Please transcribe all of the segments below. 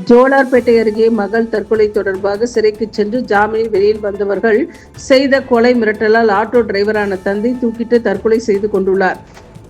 ஜோலார்பேட்டை அருகே மகள் தற்கொலை தொடர்பாக சிறைக்கு சென்று ஜாமீனில் வெளியில் வந்தவர்கள் செய்த கொலை மிரட்டலால் ஆட்டோ டிரைவரான தந்தை தூக்கிட்டு தற்கொலை செய்து கொண்டுள்ளார்.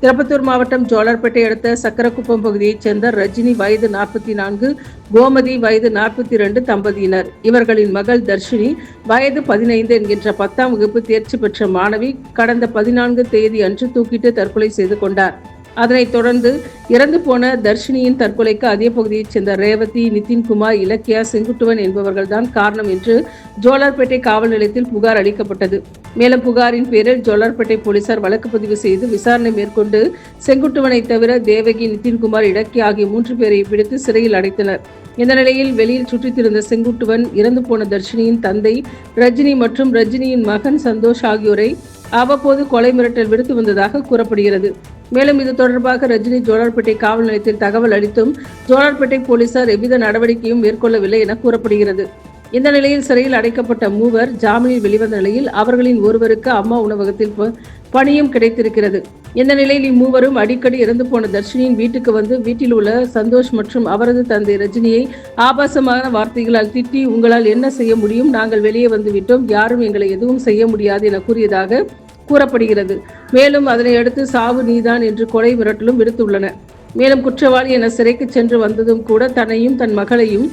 திருப்பத்தூர் மாவட்டம் ஜோலார்பேட்டை அடுத்த சக்கரக்குப்பம் பகுதியைச் சேர்ந்த ரஜினி வயது 44, கோமதி வயது 42 தம்பதியினர். இவர்களின் மகள் தர்ஷினி வயது 15 என்கின்ற 10ஆம் வகுப்பு தேர்ச்சி பெற்ற மாணவி கடந்த 14 தேதி அன்று தூக்கிட்டு தற்கொலை செய்து கொண்டார். அதனைத் தொடர்ந்து இறந்து போன தர்ஷினியின் தற்கொலைக்கு அதே பகுதியைச் சேர்ந்த ரேவதி, நிதின்குமார், இலக்கியா, செங்குட்டுவன் என்பவர்கள்தான் காரணம் என்று ஜோலார்பேட்டை காவல் நிலையத்தில் புகார் அளிக்கப்பட்டது. மேலும் புகாரின் பேரில் ஜோலார்பேட்டை போலீசார் வழக்கு பதிவு செய்து விசாரணை மேற்கொண்டு செங்குட்டுவனை தவிர தேவகி, நிதின்குமார், இலக்கியா ஆகிய 3 பேரை பிடித்து சிறையில் அடைத்தனர். இந்த நிலையில் வெளியில் சுற்றித் திரிந்த செங்குட்டுவன் இறந்து போன தர்ஷினியின் தந்தை ரஜினி மற்றும் ரஜினியின் மகன் சந்தோஷ் ஆகியோரை அவ்வப்போது கொலை மிரட்டல் விடுத்து வந்ததாக கூறப்படுகிறது. மேலும் இது தொடர்பாக ரஜினி ஜோலார்பேட்டை காவல் நிலையத்தில் தகவல் அளித்தும் ஜோலார்பேட்டை போலீசார் எவ்வித நடவடிக்கையும் மேற்கொள்ளவில்லை என கூறப்படுகிறது. இந்த நிலையில் சிறையில் அடைக்கப்பட்ட 3 ஜாமீனில் வெளிவந்த நிலையில் அவர்களின் ஒருவருக்கு அம்மா உணவகத்தில் பணியும் கிடைத்திருக்கிறது. இந்த நிலையில் இம்மூவரும் அடிக்கடி இறந்து போன தர்ஷினியின் வீட்டுக்கு வந்து வீட்டில் உள்ள சந்தோஷ் மற்றும் அவரது தந்தை ரஜினியை ஆபாசமான வார்த்தைகளால் திட்டி, உங்களால் என்ன செய்ய முடியும், நாங்கள் வெளியே வந்து விட்டோம், யாரும் எங்களை எதுவும் செய்ய முடியாது என கூறியதாக கூறப்படுகிறது. மேலும் அதனை அடுத்து சாவு நீதான் என்று கொலை மிரட்டலும் விடுத்துள்ளன. மேலும் குற்றவாளி என சிறைக்கு சென்று வந்ததும் கூட தன்னையும் தன் மகளையும்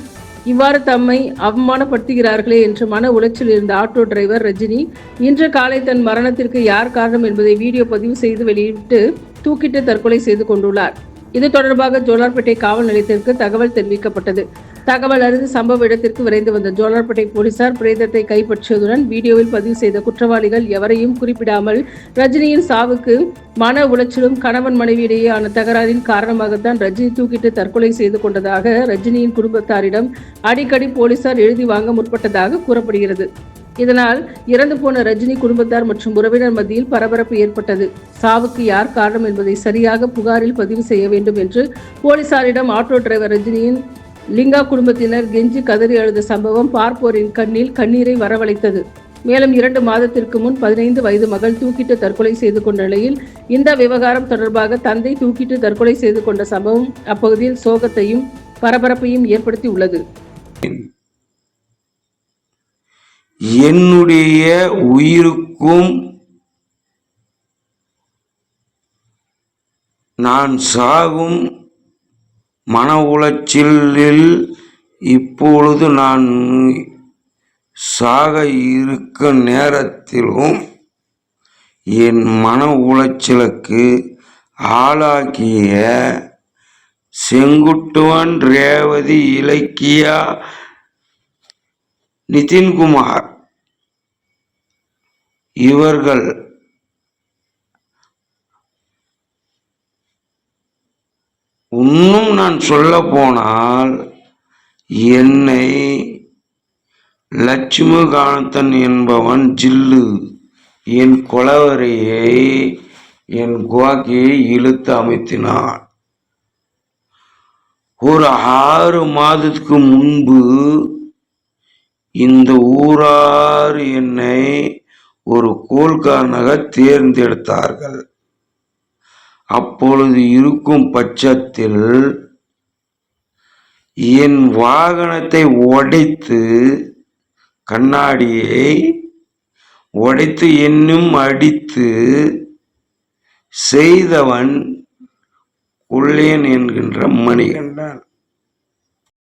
இவ்வாறு தம்மை அவமானப்படுத்துகிறார்களே என்று மன உளைச்சல் இருந்த ஆட்டோ டிரைவர் ரஜினி இன்று காலை தன் மரணத்திற்கு யார் காரணம் என்பதை வீடியோ பதிவு செய்து வெளியிட்டு தூக்கிட்டு தற்கொலை செய்து கொண்டுள்ளார். இது தொடர்பாக ஜோலார்பேட்டை காவல் நிலையத்திற்கு தகவல் தெரிவிக்கப்பட்டது. தகவல் அறிந்து சம்பவ இடத்திற்கு விரைந்து வந்த ஜோலார்பேட்டை போலீசார் பிரேதத்தை கைப்பற்றியதுடன் வீடியோவில் பதிவு செய்த குற்றவாளிகள் எவரையும் குறிப்பிடாமல் ரஜினியின் சாவுக்கு மன உளைச்சலும் கணவன் மனைவியிடையேயான தகராறின் காரணமாகத்தான் ரஜினி தூக்கிட்டு தற்கொலை செய்து கொண்டதாக ரஜினியின் குடும்பத்தாரிடம் அடிக்கடி போலீசார் எழுதி வாங்க முற்பட்டதாக கூறப்படுகிறது. இதனால் இறந்து போன ரஜினி குடும்பத்தார் மற்றும் உறவினர் மத்தியில் பரபரப்பு ஏற்பட்டது. சாவுக்கு யார் காரணம் என்பதை சரியாக புகாரில் பதிவு செய்ய வேண்டும் என்று போலீசாரிடம் ஆட்டோ டிரைவர் ரஜினியின் லிங்கா குடும்பத்தினர் கெஞ்சி கதறி அழுத சம்பவம் பார்ப்போரின் கண்ணில் கண்ணீரை வரவழைத்தது. மேலும் 2 மாதத்திற்கு முன் 15 வயது மகள் தூக்கிட்டு தற்கொலை செய்து கொண்ட நிலையில் இந்த விவகாரம் தொடர்பாக தந்தை தூக்கிட்டு தற்கொலை செய்து கொண்ட சம்பவம் அப்பகுதியில் சோகத்தையும் பரபரப்பையும் ஏற்படுத்தி உள்ளது. என்னுடைய உயிருக்கும் நான் சாகும் மன உளைச்சலில் இப்பொழுது நான் சாக இருக்கும் நேரத்திலும் என் மன உளைச்சலுக்கு ஆளாக்கிய செங்குட்டுவன், ரேவதி, இலக்கியா, நிதின்குமார் இவர்கள் இன்னும் நான் சொல்ல போனால் என்னை லட்சுமிகாந்தன் என்பவன் ஜில்லு என் கொலவரையை என் குவாக்கியை இழுத்து அமைத்தினான். ஒரு 6 மாதத்துக்கு முன்பு இந்த ஊரார் என்னை ஒரு கோல்காரனாக தேர்ந்தெடுத்தார்கள். அப்பொழுது இருக்கும் பட்சத்தில் என் வாகனத்தை உடைத்து, கண்ணாடியை உடைத்து என்னும் அடித்து செய்தவன் கொள்ளையன் என்கின்ற மணிகண்டன்.